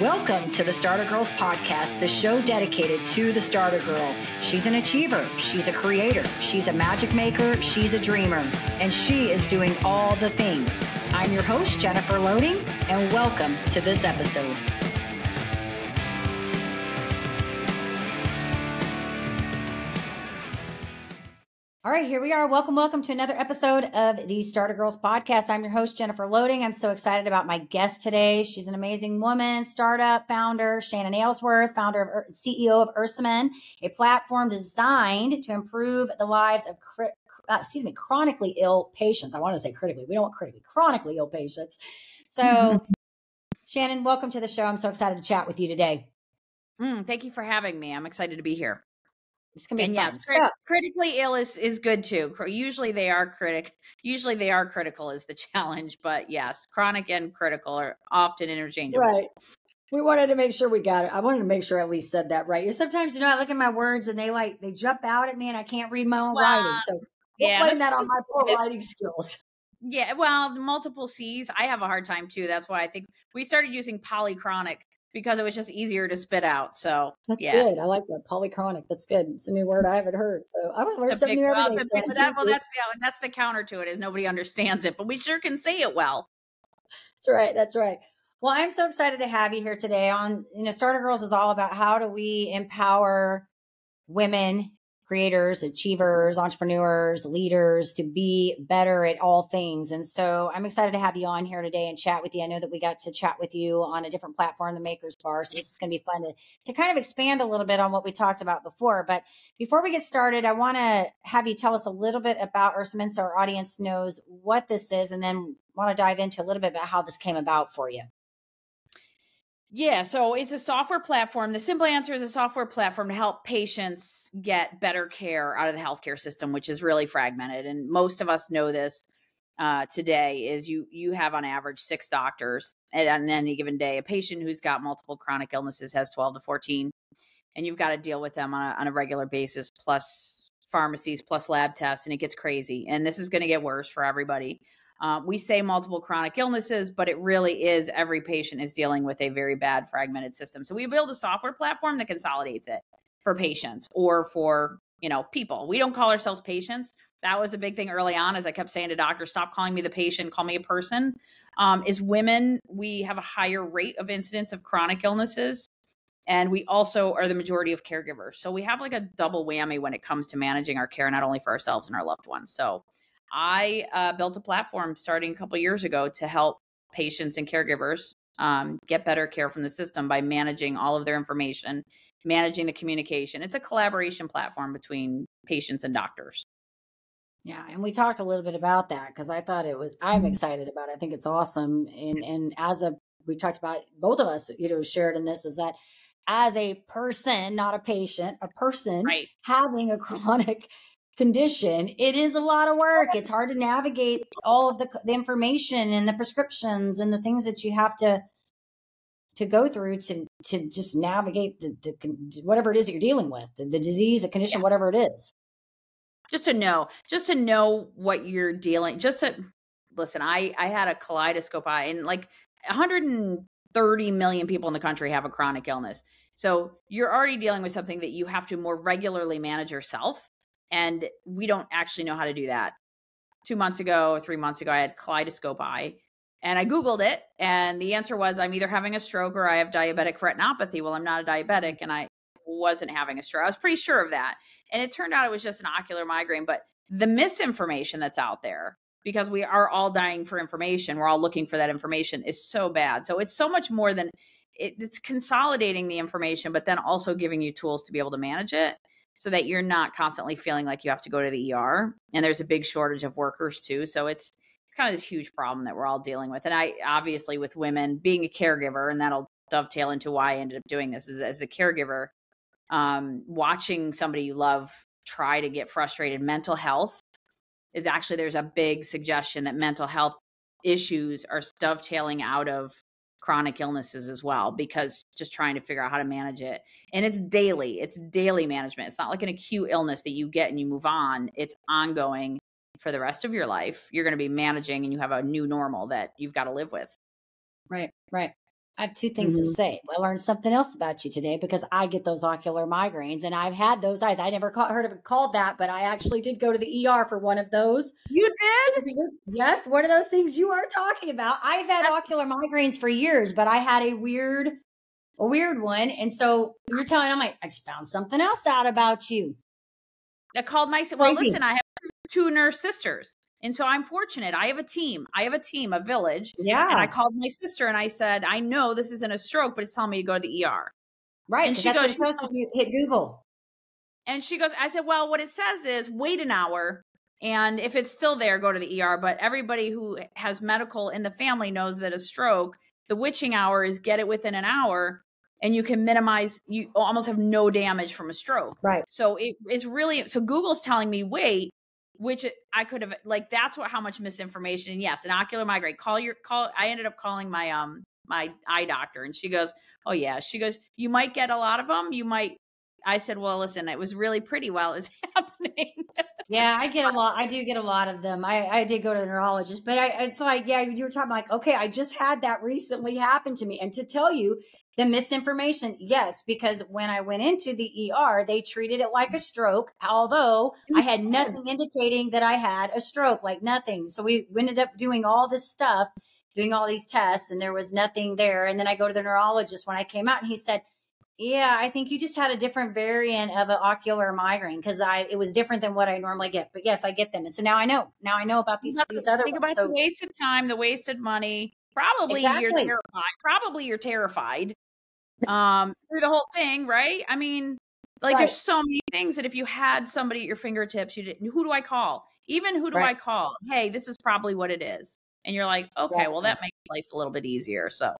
Welcome to the Starter Girls Podcast, the show dedicated to the Starter Girl. She's an achiever, she's a creator, she's a magic maker, she's a dreamer, and she is doing all the things. I'm your host, Jennifer Loading, and welcome to this episode. All right, here we are. Welcome to another episode of the Starter Girls Podcast. I'm your host, Jennifer Loading. I'm so excited about my guest today. She's an amazing woman, startup founder, Shannon Aylesworth, CEO of Ursamin, a platform designed to improve the lives of chronically ill patients. I want to say critically. We don't want chronically ill patients. So, Shannon, welcome to the show. I'm so excited to chat with you today. Thank you for having me. I'm excited to be here. It's gonna be fun. Yes, critically ill is good too. Usually they are critical is the challenge, but yes, chronic and critical are often interchangeable. Right. We wanted to make sure we got it. I wanted to make sure I at least said that right. Sometimes, I look at my words and they jump out at me and I can't read my own writing. So we'll blame that on my poor writing skills. Yeah, well, the multiple C's, I have a hard time too. That's why I think we started using polychronic, because it was just easier to spit out. So that's good. I like that. Polychronic. That's good. It's a new word I haven't heard. So I was learning something new every day. That's the counter to it, is nobody understands it, but we sure can say it well. That's right. Well, I'm so excited to have you here today on, Starter Girls is all about how do we empower women, creators, achievers, entrepreneurs, leaders to be better at all things. And so I'm excited to have you on here today and chat with you. I know that we got to chat with you on a different platform, the Makers Bar. So this is going to be fun to kind of expand a little bit on what we talked about before. But before we get started, I want to have you tell us a little bit about Ursummin so our audience knows what this is, and then want to dive into a little bit about how this came about for you. Yeah, so it's a software platform. The simple answer is a software platform to help patients get better care out of the healthcare system, which is really fragmented. And most of us know this today is you have on average 6 doctors on any given day. A patient who's got multiple chronic illnesses has 12 to 14, and you've got to deal with them on a regular basis, plus pharmacies, plus lab tests, and it gets crazy. And this is going to get worse for everybody. We say multiple chronic illnesses, but it really is every patient is dealing with a very bad fragmented system. So we build a software platform that consolidates it for patients or for, people. We don't call ourselves patients. That was a big thing early on, as I kept saying to doctors, stop calling me the patient, call me a person. Is women, we have a higher rate of incidence of chronic illnesses. And we also are the majority of caregivers. So we have like a double whammy when it comes to managing our care, not only for ourselves and our loved ones. So I built a platform starting a couple of years ago to help patients and caregivers get better care from the system by managing all of their information, managing the communication. It's a collaboration platform between patients and doctors. Yeah, and we talked a little bit about that because I'm excited about it. I think it's awesome. And we talked about, both of us, shared in this, is that as a person, not a patient, a person right, having a chronic condition, it is a lot of work. It's hard to navigate all of the information and the prescriptions and the things that you have to go through to just navigate the whatever it is that you're dealing with, the disease, the condition, whatever it is. Just to know what you're dealing. Listen, I had a kaleidoscope eye, and like 130 million people in the country have a chronic illness. So you're already dealing with something that you have to more regularly manage yourself. And we don't actually know how to do that. 2 months ago or 3 months ago, I had kaleidoscope eye, and I Googled it. And the answer was, I'm either having a stroke or I have diabetic retinopathy. Well, I'm not a diabetic, and I wasn't having a stroke. I was pretty sure of that. And it turned out it was just an ocular migraine. But the misinformation that's out there, because we are all dying for information, we're all looking for that information, is so bad. So it's so much more than it's consolidating the information, but then also giving you tools to be able to manage it, so that you're not constantly feeling like you have to go to the ER. And there's a big shortage of workers too. So it's kind of this huge problem that we're all dealing with. And I, obviously with women being a caregiver, and that'll dovetail into why I ended up doing this, is as a caregiver, watching somebody you love try to get frustrated. Mental health is actually, there's a big suggestion that mental health issues are dovetailing out of chronic illnesses as well, because just trying to figure out how to manage it. And it's daily management. It's not like an acute illness that you get and you move on. It's ongoing for the rest of your life. You're going to be managing, and you have a new normal that you've got to live with. Right. I have two things to say. I learned something else about you today because I get those ocular migraines and I've had those eyes. I never heard of it called that, but I actually did go to the ER for one of those. You did? Yes, one of those things you are talking about. I've had ocular migraines for years, but I had a weird one. And so you're telling, I'm like, I just found something else out about you. I called my, well, listen, I have 2 nurse sisters. And so I'm fortunate. I have a team, a village. Yeah. And I called my sister and I said, I know this isn't a stroke, but it's telling me to go to the ER. Right. And she goes, goes, what it tells you hit Google. And she goes, I said, well, what it says is wait an hour. And if it's still there, go to the ER. But everybody who has medical in the family knows that a stroke, the witching hour is get it within an hour. And you can minimize, you almost have no damage from a stroke. Right. So it's really, so Google's telling me, wait, which I could have, like, that's how much misinformation. And yes, an ocular migraine, I ended up calling my, my eye doctor and she goes, oh yeah. She goes, you might get a lot of them. I said, well, listen, it was really pretty while it was happening. Yeah, I get a lot. I do get a lot of them. I did go to the neurologist, but it's like, yeah, you were talking like, okay, I just had that recently happen to me. And to tell you the misinformation, yes, because when I went into the ER, they treated it like a stroke, although I had nothing indicating that I had a stroke, like nothing. So we ended up doing all this stuff, doing all these tests, and there was nothing there. And then I go to the neurologist when I came out and he said, yeah, I think you just had a different variant of an ocular migraine because it was different than what I normally get. But yes, I get them. And so now I know. Now I know about these other Think ones. about the wasted time, the wasted money. Probably you're terrified. Probably you're terrified through the whole thing, right? I mean, like there's so many things that if you had somebody at your fingertips, who do I call? Even who do I call? Hey, this is probably what it is. And you're like, okay, well, that makes life a little bit easier. So.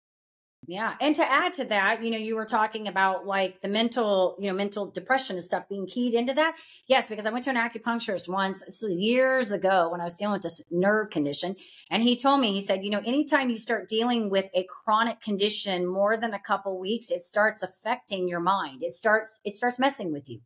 Yeah. And to add to that, you were talking about like the mental depression and stuff being keyed into that. Yes, because I went to an acupuncturist once, this was years ago when I was dealing with this nerve condition. And he told me, he said, anytime you start dealing with a chronic condition more than a couple weeks, it starts affecting your mind. It starts messing with you.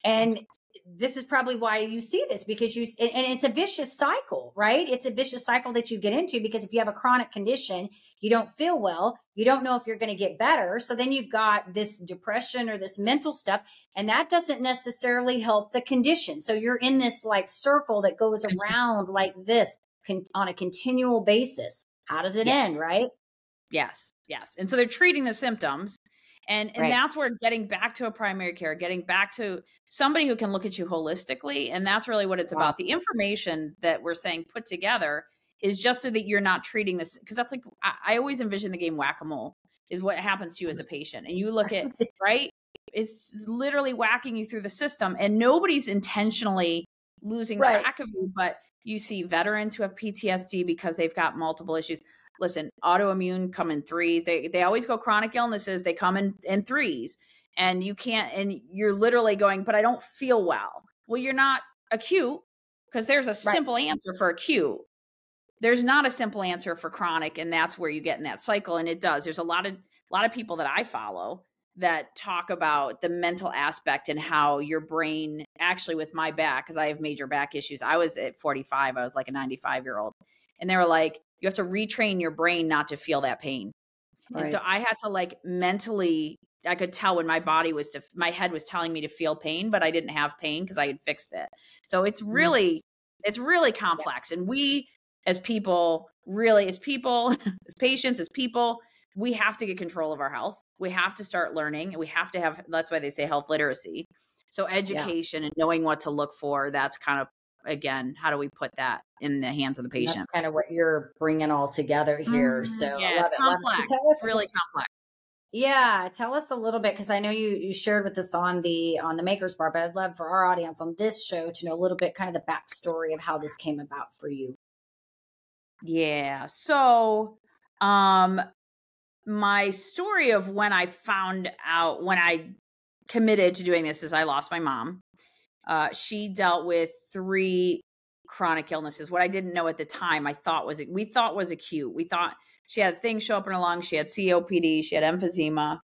And this is probably why you see this, because and it's a vicious cycle, right? It's a vicious cycle that you get into because if you have a chronic condition, you don't feel well, you don't know if you're going to get better. So then you've got this depression or this mental stuff, and that doesn't necessarily help the condition. So you're in this like circle that goes around like this on a continual basis. How does it end, right? Yes. And so they're treating the symptoms. And that's where getting back to a primary care, getting back to somebody who can look at you holistically. And that's really what it's about. The information that we're saying put together is just so that you're not treating this. Because that's like, I always envision the game whack-a-mole is what happens to you as a patient. And you look at, right? It's literally whacking you through the system. And nobody's intentionally losing track of you. But you see veterans who have PTSD because they've got multiple issues. Listen, autoimmune come in threes. They always go chronic illnesses. They come in threes, and you can't, and you're literally going, but I don't feel well. Well, you're not acute because there's a simple answer for acute. There's not a simple answer for chronic. And that's where you get in that cycle. And it does. There's a lot of people that I follow that talk about the mental aspect and how your brain actually with my back, because I have major back issues. I was at 45. I was like a 95-year-old. And they were like, you have to retrain your brain not to feel that pain. And so I had to like mentally, I could tell when my head was telling me to feel pain, but I didn't have pain because I had fixed it. So it's really complex. And we as people, as patients, as people, we have to get control of our health. We have to start learning, and we have to have, that's why they say health literacy. So education and knowing what to look for, that's kind of, again, how do we put that in the hands of the patient? That's kind of what you're bringing all together here. So I love it. Complex. So tell us really complex. Yeah. Tell us a little bit, because I know you shared with us on the Maker's Bar, but I'd love for our audience on this show to know a little bit kind of the backstory of how this came about for you. Yeah. So my story of when I found out, when I committed to doing this, is I lost my mom. She dealt with 3 chronic illnesses. What I didn't know at the time, we thought was acute. We thought she had a thing show up in her lungs. She had COPD. She had emphysema.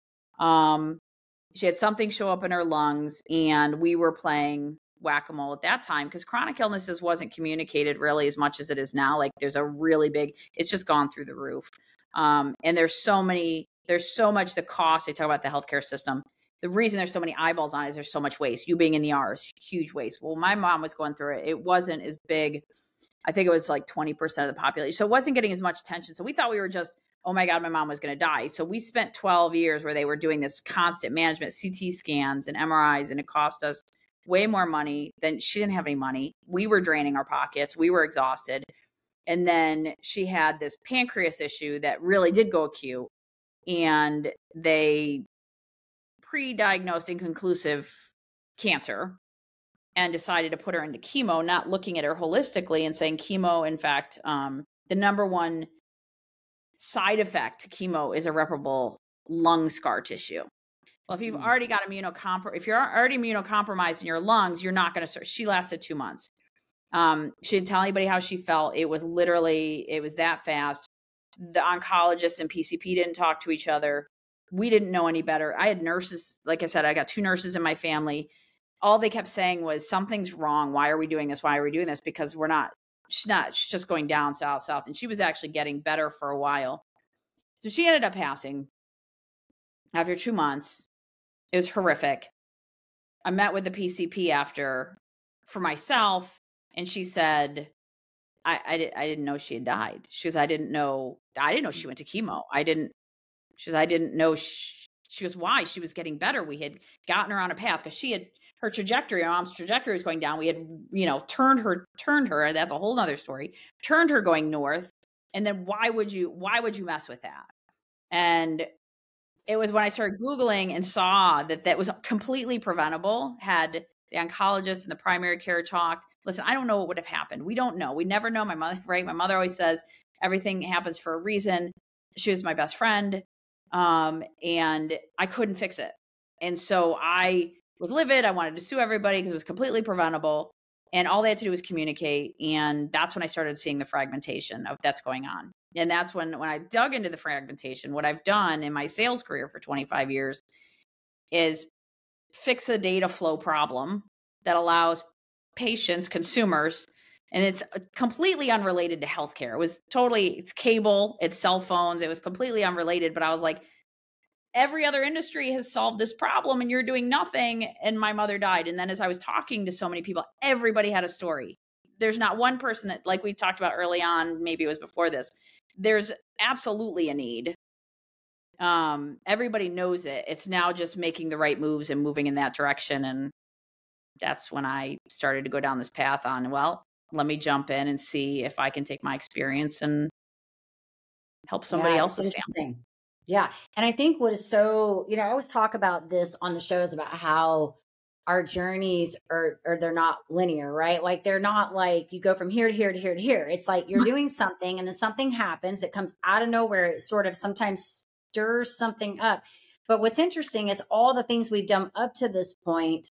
She had something show up in her lungs, and we were playing whack-a-mole at that time because chronic illnesses wasn't communicated really as much as it is now. Like there's a really big, it's just gone through the roof. And there's there's so much, the cost, they talk about the healthcare system. The reason there's so many eyeballs on it is there's so much waste. You being in the ER is huge waste. Well, my mom was going through it. It wasn't as big. I think it was like 20% of the population. So it wasn't getting as much attention. So we thought we were just, oh my God, my mom was going to die. So we spent 12 years where they were doing this constant management, CT scans and MRIs, and it cost us way more money than, she didn't have any money. We were draining our pockets. We were exhausted. And then she had this pancreas issue that really did go acute. And they pre-diagnosed inconclusive cancer and decided to put her into chemo, not looking at her holistically and saying chemo, in fact, the number one side effect to chemo is irreparable lung scar tissue. Well, if you've already got if you're already immunocompromised in your lungs, you're not going to. She lasted 2 months. She didn't tell anybody how she felt. It was that fast. The oncologist and PCP didn't talk to each other. We didn't know any better. I had nurses. Like I said, I got 2 nurses in my family. All they kept saying was, something's wrong. Why are we doing this? Why are we doing this? Because she's just going down, south. And she was actually getting better for a while. So she ended up passing after 2 months. It was horrific. I met with the PCP after for myself, and she said, I didn't know she had died. She goes, I didn't know she went to chemo. I didn't know. She goes, why? She was getting better. We had gotten her on a path because her trajectory, our mom's trajectory was going down. We had, turned her. That's a whole nother story. Turned her going north. And then why would you mess with that? And it was when I started Googling and saw that was completely preventable. Had the oncologist and the primary care talked. Listen, I don't know what would have happened. We don't know. We never know. My mother always says everything happens for a reason. She was my best friend. And I couldn't fix it. And so I was livid. I wanted to sue everybody because it was completely preventable. And all they had to do was communicate. And that's when I started seeing the fragmentation of that's going on. And that's when I dug into the fragmentation, what I've done in my sales career for 25 years is fix a data flow problem that allows patients, consumers, and it's completely unrelated to healthcare. It's cable, it's cell phones. It was completely unrelated, but I was like, every other industry has solved this problem and you're doing nothing. And my mother died. And then as I was talking to so many people, everybody had a story. There's not one person that, like we talked about early on, maybe it was before this, there's absolutely a need. Everybody knows it. It's now just making the right moves and moving in that direction. And that's when I started to go down this path on, well, let me jump in and see if I can take my experience and help somebody else's family. Yeah. And I think what is so, I always talk about this on the shows about how our journeys are they're not linear, right? Like they're not like you go from here to here to here to here. It's like you're doing something and then something happens. It comes out of nowhere. It sort of sometimes stirs something up. But what's interesting is all the things we've done up to this point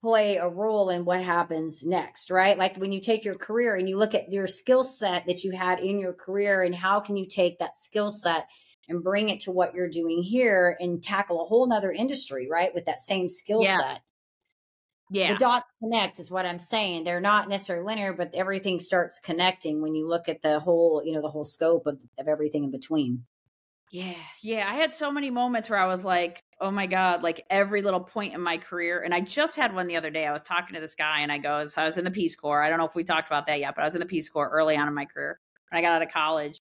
play a role in what happens next, right? Like when you take your career and you look at your skill set that you had in your career and how can you take that skill set and bring it to what you're doing here and tackle a whole nother industry, right? With that same skill set. Yeah. The dots connect is what I'm saying. They're not necessarily linear, but everything starts connecting when you look at the whole, the whole scope of everything in between. Yeah. Yeah. I had so many moments where I was like, oh my God, like every little point in my career. And I just had one the other day. I was talking to this guy and so I was in the Peace Corps. I don't know if we talked about that yet, but I was in the Peace Corps early on in my career when I got out of college.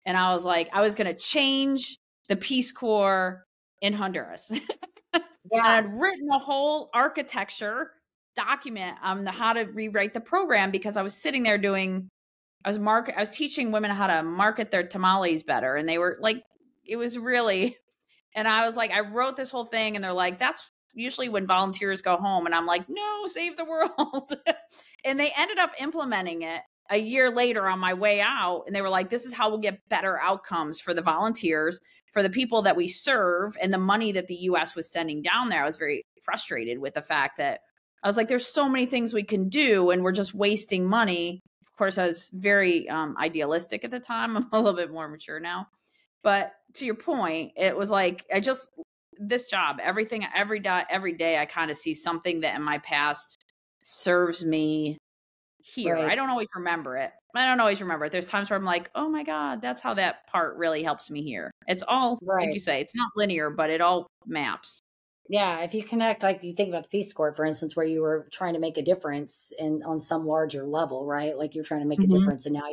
And I was like, I was going to change the Peace Corps in Honduras. And I'd written a whole architecture document on how to rewrite the program because I was sitting there I was teaching women how to market their tamales better. And they were like, it was really, and I was like, I wrote this whole thing and they're like, that's usually when volunteers go home. And I'm like, no, save the world. And they ended up implementing it a year later on my way out. And they were like, this is how we'll get better outcomes for the volunteers, for the people that we serve, and the money that the US was sending down there. I was very frustrated with the fact that I was like, there's so many things we can do and we're just wasting money. Of course, I was very idealistic at the time. I'm a little bit more mature now. But to your point, it was like, this job, every day, I kind of see something that in my past serves me here. Right. I don't always remember it, I don't always remember it. There's times where I'm like, oh my God, that's how that part really helps me here. It's all, like you Right. say, it's not linear, but it all maps. Yeah, if you connect, like you think about the Peace Corps, for instance, where you were trying to make a difference in on some larger level, right? Like you're trying to make a Mhm. difference, and now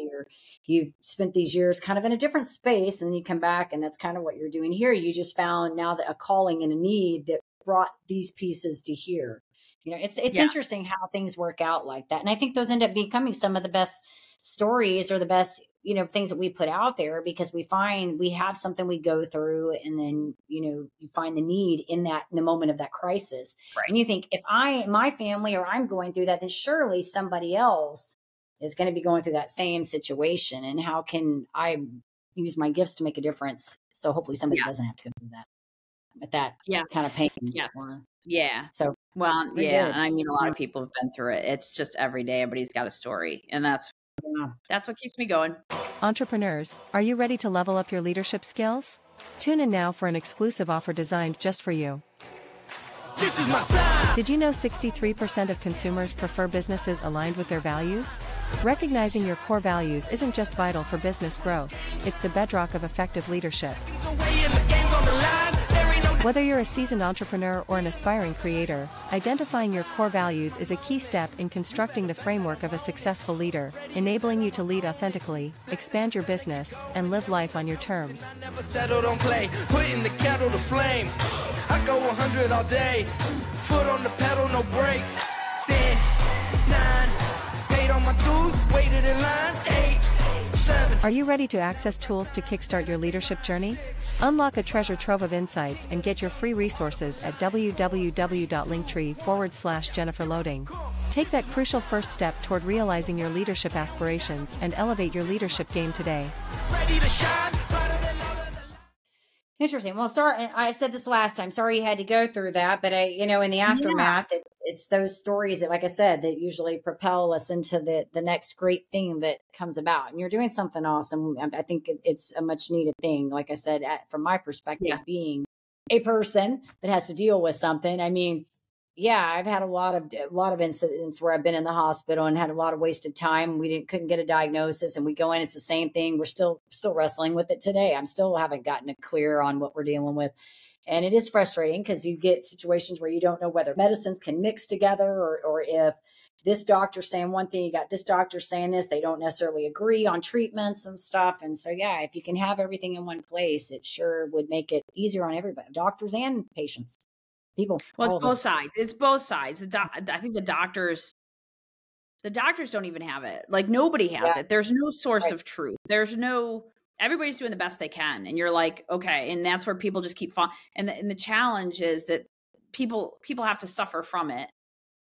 you've spent these years kind of in a different space, and then you come back, and that's kind of what you're doing here. You just found now that a calling and a need that brought these pieces to here. It's Yeah. interesting how things work out like that, and I think those end up becoming some of the best stories or the best things that we put out there, because we find we have something we go through, and then you find the need in the moment of that crisis, Right. and you think, if my family or I'm going through that, then surely somebody else is going to be going through that same situation, and how can I use my gifts to make a difference, so hopefully somebody Yeah. doesn't have to go through that with that kind of Yes. pain. Yes. Or Yeah. so Well, very yeah. good. And I mean, a lot Yeah. of people have been through it. It's just every day, everybody's got a story. And that's what keeps me going. Entrepreneurs, are you ready to level up your leadership skills? Tune in now for an exclusive offer designed just for you. This is my time. Did you know 63% of consumers prefer businesses aligned with their values? Recognizing your core values isn't just vital for business growth, it's the bedrock of effective leadership. Away and the game's on the line. There ain't no Whether you're a seasoned entrepreneur or an aspiring creator, identifying your core values is a key step in constructing the framework of a successful leader, enabling you to lead authentically, expand your business, and live life on your terms. never settled on play. Putting the kettle to flame. I go 100 all day. Foot on the pedal, no brakes. 10, 9, paid all my dues, waited in line. 8, 7. Are you ready to access tools to kickstart your leadership journey? Unlock a treasure trove of insights and get your free resources at www.linktree/Jennifer Loading. Take that crucial first step toward realizing your leadership aspirations and elevate your leadership game today. Ready to shine. Brighter than all of the Interesting. Well, sorry, I said this last time. Sorry you had to go through that, but in the aftermath, it's those stories that, like I said, that usually propel us into the next great thing that comes about. And you're doing something awesome. I think it's a much needed thing. Like I said, from my perspective, Yeah. being a person that has to deal with something. I mean, yeah, I've had a lot of incidents where I've been in the hospital and had a lot of wasted time. We couldn't get a diagnosis, and we go in, it's the same thing. We're still wrestling with it today. I'm still haven't gotten it clear on what we're dealing with. And it is frustrating because you get situations where you don't know whether medicines can mix together, or if this doctor's saying one thing, you got this doctor saying this, they don't necessarily agree on treatments and stuff. And so, yeah, if you can have everything in one place, it sure would make it easier on everybody, doctors and patients. People, Well, all it's of both us. sides. It's both sides. I think the doctors don't even have it. Like, nobody has Yeah. it. There's no source Right. of truth. Everybody's doing the best they can. And you're like, okay. And that's where people just keep falling. And the challenge is that people have to suffer from it.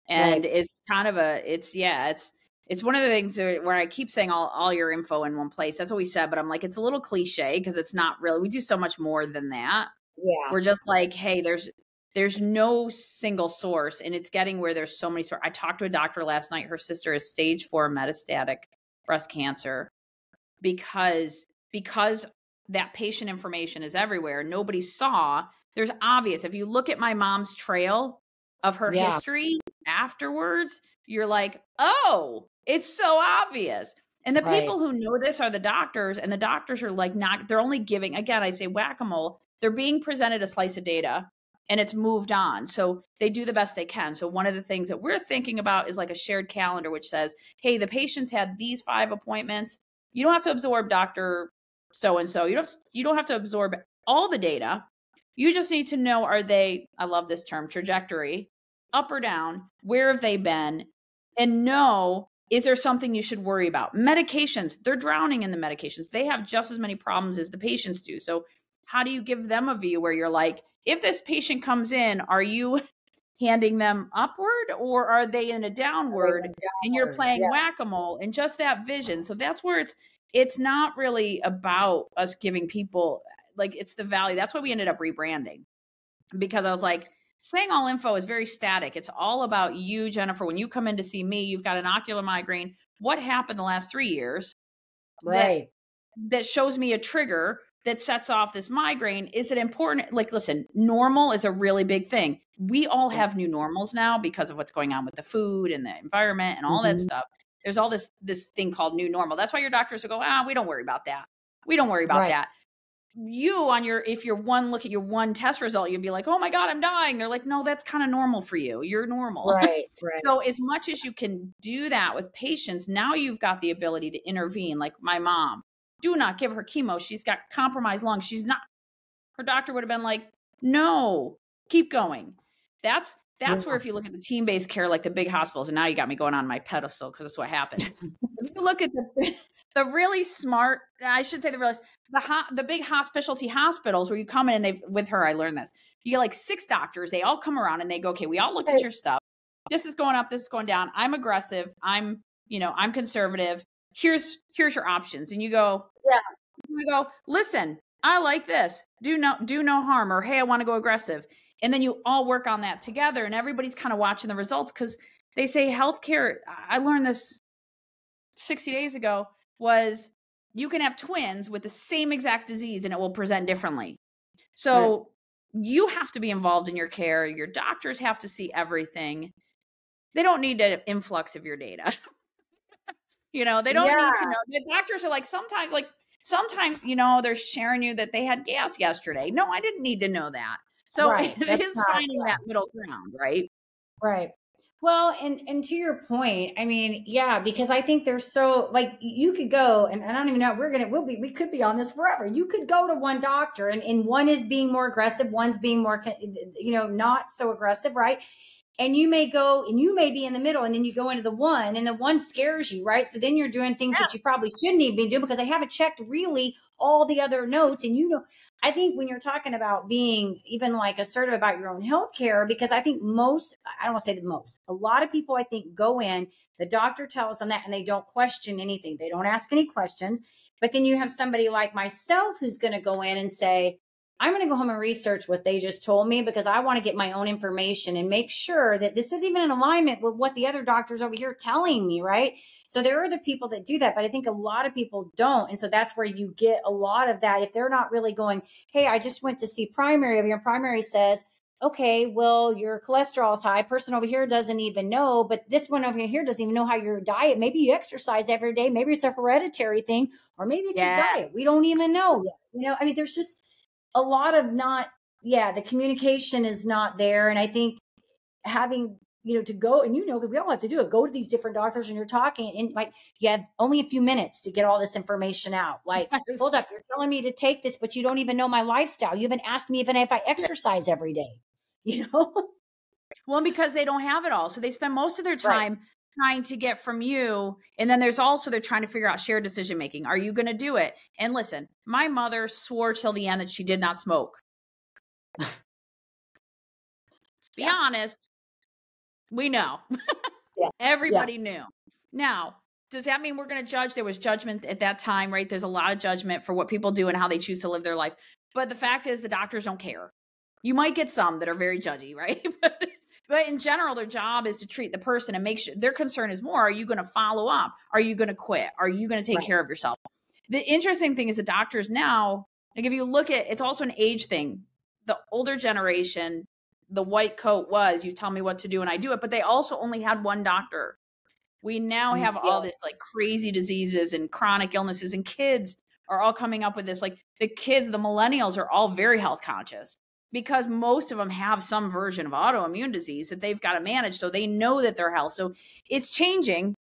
And Right. it's kind of it's one of the things where I keep saying all your info in one place. That's what we said, but I'm like, it's a little cliche because it's not really, we do so much more than that. Yeah. We're just like, hey, there's no single source, and it's getting where there's so many sources. I talked to a doctor last night. Her sister has stage 4 metastatic breast cancer because that patient information is everywhere. Nobody saw. There's obvious. If you look at my mom's trail of her Yeah. history afterwards, you're like, oh, it's so obvious. And the Right. people who know this are the doctors, and the doctors are like, they're only giving, again, I say whack-a-mole, they're being presented a slice of data and it's moved on. So they do the best they can. So one of the things that we're thinking about is like a shared calendar, which says, hey, the patient's had these 5 appointments. You don't have to absorb Dr. So-and-so. You don't have to absorb all the data. You just need to know, are they, I love this term, trajectory, up or down? Where have they been? And know, is there something you should worry about? Medications, they're drowning in the medications. They have just as many problems as the patients do. So how do you give them a view where you're like, if this patient comes in, are you handing them upward or are they in a downward? And you're playing Yes. whack-a-mole, and just that vision. So that's where it's not really about us giving people, like, it's the value. That's why we ended up rebranding, because I was like, saying all info is very static. It's all about you, Jennifer. When you come in to see me, you've got an ocular migraine. What happened the last 3 years Right. that shows me a trigger that sets off this migraine? Is it important? Like, listen, normal is a really big thing. We all have new normals now because of what's going on with the food and the environment and all that Mhm. stuff. there's all this thing called new normal. That's why your doctors will go, we don't worry about that. We don't worry about that. You if you're look at your one test result, you'd be like, oh my God, I'm dying. They're like, no, that's kind of normal for you. You're normal. Right. So as much as you can do that with patients, now you've got the ability to intervene. Like my mom, do not give her chemo. She's got compromised lungs. Her doctor would have been like, no, keep going. That's where if you look at the team-based care, like the big hospitals, and now you got me going on my pedestal because that's what happens. If you look at the really smart, I should say the big specialty hospitals where you come in and with her, I learned this. You get like 6 doctors. They all come around and they go, okay, we all looked at your stuff. This is going up. This is going down. I'm aggressive. I'm conservative. Here's your options. And you go, listen, I like this. Do no harm, or hey, I want to go aggressive. And then you all work on that together, and everybody's kind of watching the results, because they say healthcare, I learned this 60 days ago, was you can have twins with the same exact disease and it will present differently. So you have to be involved in your care. Your doctors have to see everything. They don't need an influx of your data. They don't need to know. The doctors are like, sometimes, they're sharing you that they had gas yesterday. No, I didn't need to know that. So it is finding that middle ground, right? Right. Well, and to your point, I mean, because I think they're so, like, you could go, and I don't even know, we could be on this forever. You could go to one doctor and one is being more aggressive, one's being more, not so aggressive, right? And you may go and you may be in the middle, and then you go into the one, and the one scares you, right? So then you're doing things that you probably shouldn't even be doing because they haven't checked really all the other notes. And I think when you're talking about being even like assertive about your own healthcare, because I think I don't want to say a lot of people, I think, go in, the doctor tells them that, and they don't question anything. They don't ask any questions. But then you have somebody like myself who's going to go in and say, I'm going to go home and research what they just told me, because I want to get my own information and make sure that this is even in alignment with what the other doctors over here are telling me, right? So there are the people that do that, but I think a lot of people don't. And so that's where you get a lot of that. If they're not really going, hey, I just went to see primary over here. Primary says, okay, well, your cholesterol is high. Person over here doesn't even know, but this one over here doesn't even know how your diet. Maybe you exercise every day. Maybe it's a hereditary thing, or maybe it's your diet. We don't even know yet. I mean, there's just a lot of the communication is not there. And I think having, to go, and we all have to do it, go to these different doctors, and you're talking, and like, you have only a few minutes to get all this information out. Like, hold up, you're telling me to take this, but you don't even know my lifestyle. You haven't asked me even if I exercise every day, Well, because they don't have it all. So they spend most of their time trying to get from you. And then there's also, they're trying to figure out shared decision-making. Are you going to do it? And listen, my mother swore till the end that she did not smoke. Let's be honest. We know. Everybody knew. Now, does that mean we're going to judge? There was judgment at that time, right? There's a lot of judgment for what people do and how they choose to live their life. But the fact is, the doctors don't care. You might get some that are very judgy, right? But in general, their job is to treat the person and make sure their concern is more, are you going to follow up? Are you going to quit? Are you going to take care of yourself? The interesting thing is the doctors now, like, if you look at, it's also an age thing. The older generation, the white coat was, you tell me what to do and I do it, but they also only had one doctor. We now have all this like crazy diseases and chronic illnesses, and kids are all coming up with this. Like the millennials are all very health conscious, because most of them have some version of autoimmune disease that they've got to manage. So they know that their health. So it's changing.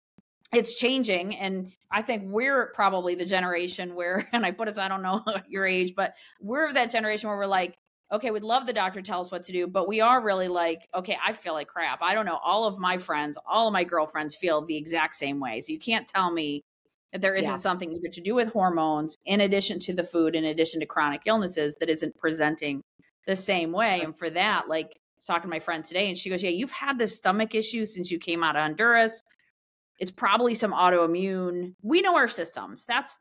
It's changing. And I think we're probably the generation where, and I don't know your age, but we're that generation where we're like, okay, we'd love the doctor to tell us what to do, but we are really like, okay, I feel like crap. I don't know. All of my friends, all of my girlfriends feel the exact same way. So you can't tell me that there isn't something you get to do with hormones in addition to the food, in addition to chronic illnesses, that isn't presenting the same way. And for that, like, I was talking to my friend today, and she goes, yeah, you've had this stomach issue since you came out of Honduras. It's probably some autoimmune. We know our systems. That's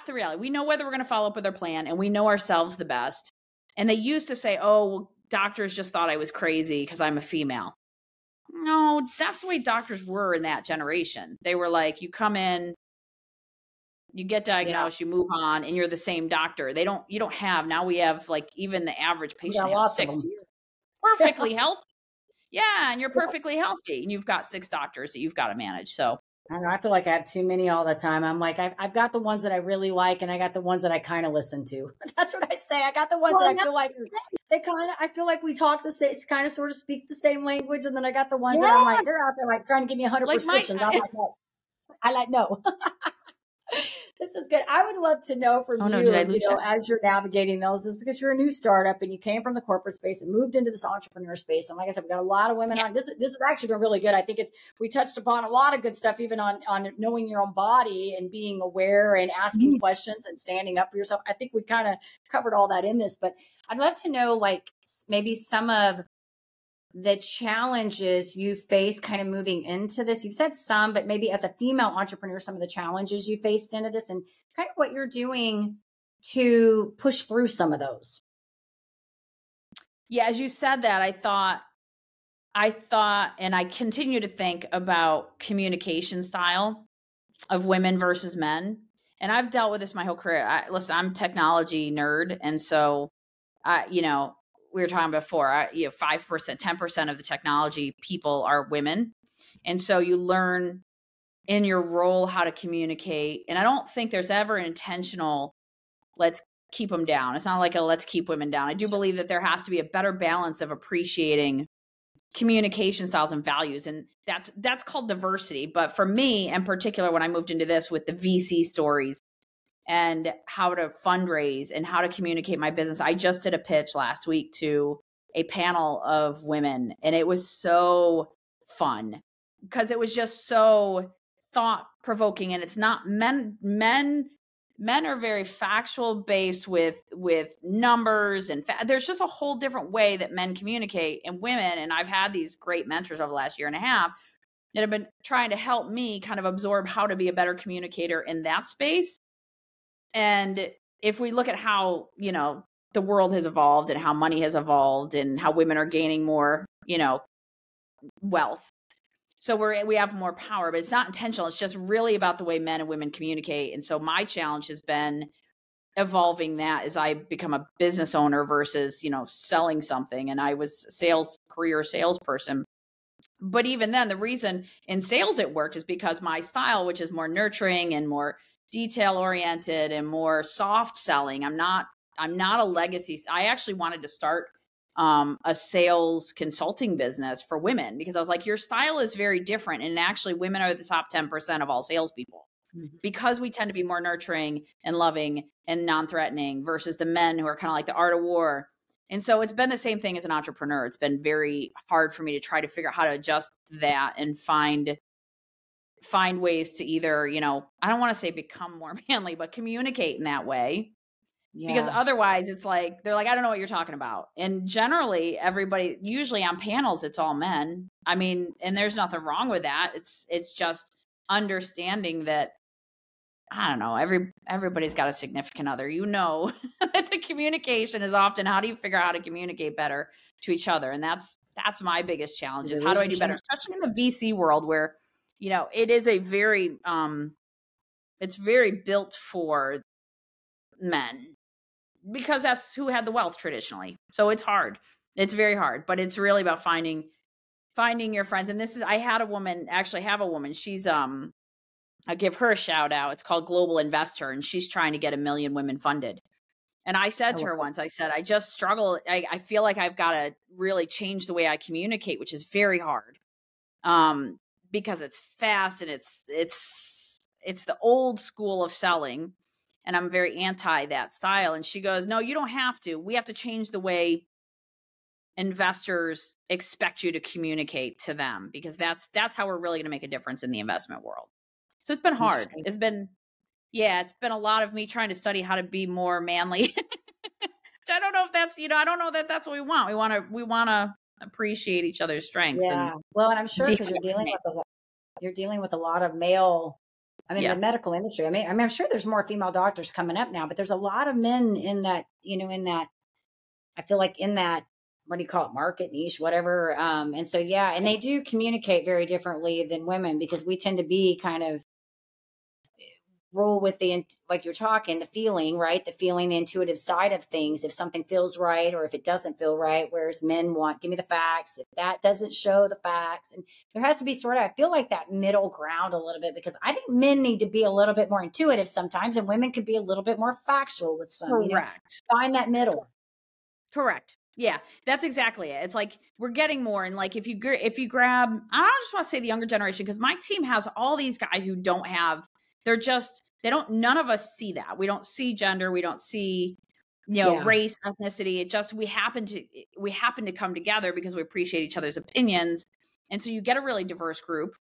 the reality. We know whether we're going to follow up with our plan, and we know ourselves the best. And they used to say, oh, well, doctors just thought I was crazy because I'm a female. No, that's the way doctors were in that generation. They were like, you come in, you get diagnosed, you move on, and you're the same doctor. You don't have, now we have, like, even the average patient has 6 years. Perfectly healthy. Yeah. And you're perfectly healthy, and you've got 6 doctors that you've got to manage. So I don't know. I feel like I have too many all the time. I'm like, I've got the ones that I really like, and I got the ones that I kind of listen to. That's what I say. I got the ones that I feel like I feel like we talk the same, kind of sort of speak the same language. And then I got the ones that I'm like, they're out there like trying to give me 100 prescriptions. I'm like, no. I like, no. This is good. I would love to know from as you're navigating those, is because you're a new startup and you came from the corporate space and moved into this entrepreneur space. And like I said, we got a lot of women on this. This has actually been really good. I think we touched upon a lot of good stuff, even on knowing your own body and being aware and asking questions and standing up for yourself. I think we kind of covered all that in this, but I'd love to know, like, maybe some of the challenges you face kind of moving into this. You've said some, but maybe as a female entrepreneur, some of the challenges you faced into this and kind of what you're doing to push through some of those. Yeah, as you said that, I thought, and I continue to think about communication style of women versus men. And I've dealt with this my whole career. Listen, I'm a technology nerd. And so, we were talking before, 5%, 10% of the technology people are women. And so you learn in your role how to communicate. And I don't think there's ever an intentional, let's keep them down. It's not like a let's keep women down. I do believe that there has to be a better balance of appreciating communication styles and values. And that's called diversity. But for me, in particular, when I moved into this with the VC stories, and how to fundraise and how to communicate my business. I just did a pitch last week to a panel of women, and it was so fun because it was just so thought provoking. And it's not men are very factual based with numbers, and there's just a whole different way that men communicate, and women. And I've had these great mentors over the last year and a half that have been trying to help me kind of absorb how to be a better communicator in that space. And if we look at how, the world has evolved and how money has evolved and how women are gaining more, wealth. So we have more power, but it's not intentional. It's just really about the way men and women communicate. And so my challenge has been evolving that as I become a business owner versus, selling something. And I was career salesperson. But even then, the reason in sales it worked is because my style, which is more nurturing and more detail oriented and more soft selling. I'm not a legacy. I actually wanted to start a sales consulting business for women because I was like, your style is very different. And actually women are the top 10% of all salespeople because we tend to be more nurturing and loving and non-threatening versus the men who are kind of like the art of war. And so it's been the same thing as an entrepreneur. It's been very hard for me to try to figure out how to adjust that and find ways to either, I don't want to say become more manly, but communicate in that way. Yeah. Because otherwise it's like, they're like, I don't know what you're talking about. And generally usually on panels, it's all men. I mean, and there's nothing wrong with that. It's just understanding that, I don't know, everybody's got a significant other, that the communication is often, how do you figure out how to communicate better to each other? And that's my biggest challenge is how do I do better, especially in the VC world where, it is a very, it's very built for men because that's who had the wealth traditionally. So it's hard. It's very hard, but it's really about finding your friends. And I have a woman. She's, I give her a shout out. It's called Global Investor, and she's trying to get 1 million women funded. And I said to her once, I said, I just struggle. I feel like I've got to really change the way I communicate, which is very hard. Because it's fast and it's the old school of selling. And I'm very anti that style. And she goes, no, you don't have to. We have to change the way investors expect you to communicate to them, because that's how we're really going to make a difference in the investment world. So it's been hard. It's been a lot of me trying to study how to be more manly. Which I don't know if that's, I don't know that that's what we want. We want to appreciate each other's strengths. Yeah. Well, and I'm sure because you're dealing with a lot of male, the medical industry. I'm sure there's more female doctors coming up now, but there's a lot of men in that, I feel like in that, what do you call it? Market niche, whatever. And so, and they do communicate very differently than women because we tend to be kind of, rule with like you're talking, the feeling, right? The feeling, the intuitive side of things. If something feels right or if it doesn't feel right, whereas men want, give me the facts. If that doesn't show the facts, and there has to be sort of, I feel like that middle ground a little bit, because I think men need to be a little bit more intuitive sometimes, and women could be a little bit more factual with some. Correct. Find that middle. Correct. Yeah, that's exactly it. It's like we're getting more, and like if you grab, I don't just want to say the younger generation, because my team has all these guys who don't have, none of us see that. We don't see gender, we don't see, race, ethnicity. It just, we happen to come together because we appreciate each other's opinions, and so you get a really diverse group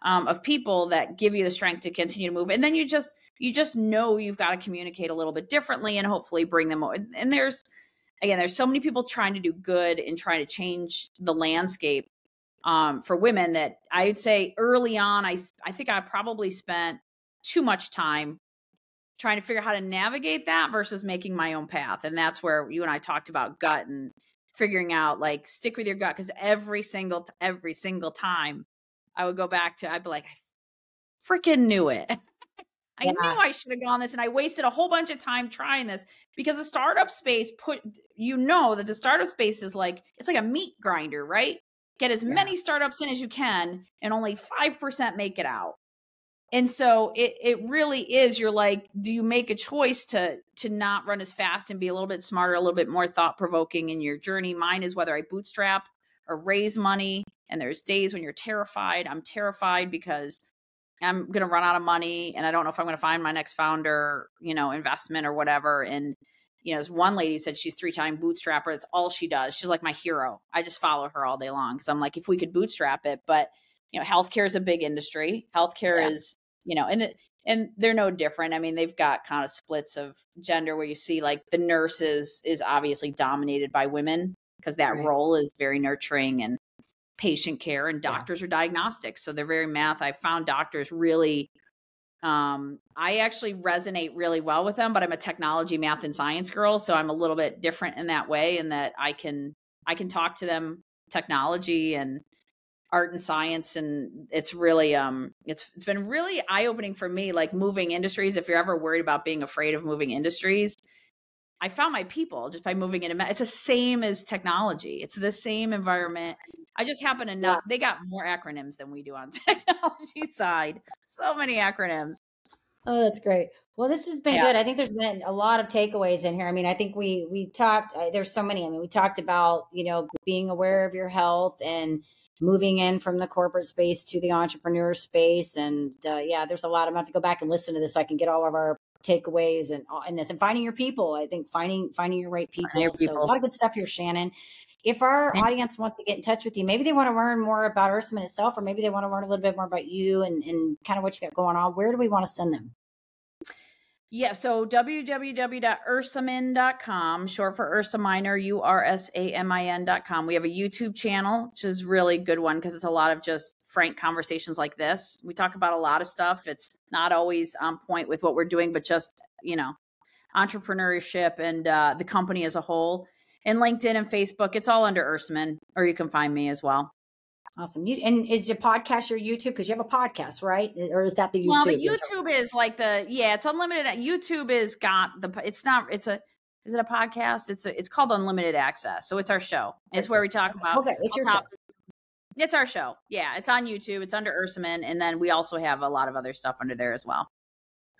of people that give you the strength to continue to move, and then you just know you've got to communicate a little bit differently and hopefully bring them. And there's so many people trying to do good and trying to change the landscape for women that I would say early on, I think I probably spent too much time trying to figure out how to navigate that versus making my own path. And that's where you and I talked about gut and figuring out, like, stick with your gut. Because every single time I would go back to, I'd be like, I freaking knew it. I knew I should have gone this, and I wasted a whole bunch of time trying this, because the startup space that the startup space is like, it's like a meat grinder, right? Get as many startups in as you can, and only 5% make it out. And so it really is, you're like, do you make a choice to not run as fast and be a little bit smarter, a little bit more thought-provoking in your journey? Mine is whether I bootstrap or raise money. And there's days when you're terrified. I'm terrified because I'm going to run out of money, and I don't know if I'm going to find my next founder, investment or whatever. And, this one lady said she's 3-time bootstrapper. It's all she does. She's like my hero. I just follow her all day long, because I'm like, if we could bootstrap it, but healthcare is a big industry. Healthcare is, and they're no different. I mean, they've got kind of splits of gender where you see like the nurses is obviously dominated by women, because that role is very nurturing and patient care, and doctors are diagnostics. So they're very math. I found doctors really, I actually resonate really well with them, but I'm a technology, math, and science girl. So I'm a little bit different in that way, in that I can talk to them technology and art and science. And it's really, it's been really eye-opening for me, like moving industries. If you're ever worried about being afraid of moving industries, I found my people just by moving into, it's the same as technology. It's the same environment. I just happen to not, they got more acronyms than we do on technology side. So many acronyms. Oh, that's great. Well, this has been good. I think there's been a lot of takeaways in here. I mean, I think we talked, there's so many. I mean, we talked about, being aware of your health and moving in from the corporate space to the entrepreneur space. And there's a lot. I'm going to have to go back and listen to this so I can get all of our takeaways and this, and finding your people. I think finding your right people. So a lot of good stuff here, Shannon. If our audience wants to get in touch with you, maybe they want to learn more about Ursumn itself, or maybe they want to learn a little bit more about you and kind of what you got going on, where do we want to send them? Yeah, so www.ursamin.com, short for Ursa Minor, URSAMIN.com. We have a YouTube channel, which is a really good one because it's a lot of just frank conversations like this. We talk about a lot of stuff. It's not always on point with what we're doing, but just, entrepreneurship and the company as a whole. And LinkedIn and Facebook, it's all under Ursumn, or you can find me as well. Awesome. And is your podcast your YouTube? Because you have a podcast, right? Or is that the YouTube? Well, the YouTube is like it's unlimited. YouTube is is it a podcast? It's called Unlimited Access. So it's our show. It's where we talk about. Okay, it's your show. It's our show. Yeah, it's on YouTube. It's under Ursumn. And then we also have a lot of other stuff under there as well.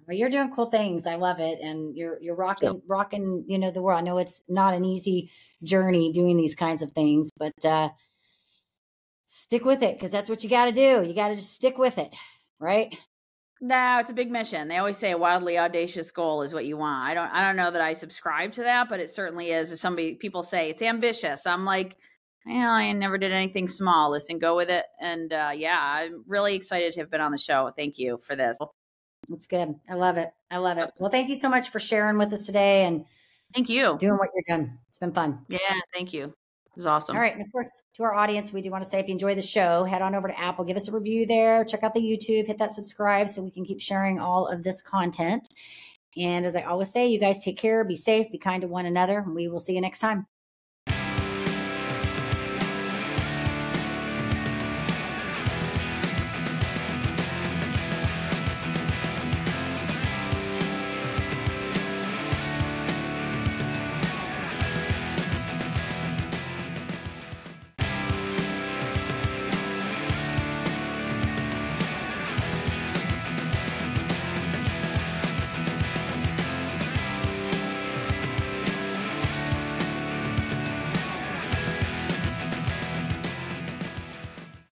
Well, you're doing cool things. I love it. And you're rocking, the world. I know it's not an easy journey doing these kinds of things, but stick with it, because that's what you got to do. You got to just stick with it, right? No, it's a big mission. They always say a wildly audacious goal is what you want. I don't know that I subscribe to that, but it certainly is. As people say it's ambitious. I'm like, I never did anything small. Listen, go with it. And I'm really excited to have been on the show. Thank you for this. That's good. I love it. Well, thank you so much for sharing with us today, and thank you doing what you're doing. It's been fun. Yeah, thank you. This is awesome. All right. And of course, to our audience, we do want to say, if you enjoy the show, head on over to Apple, give us a review there, check out the YouTube, hit that subscribe so we can keep sharing all of this content. And as I always say, you guys take care, be safe, be kind to one another, and we will see you next time.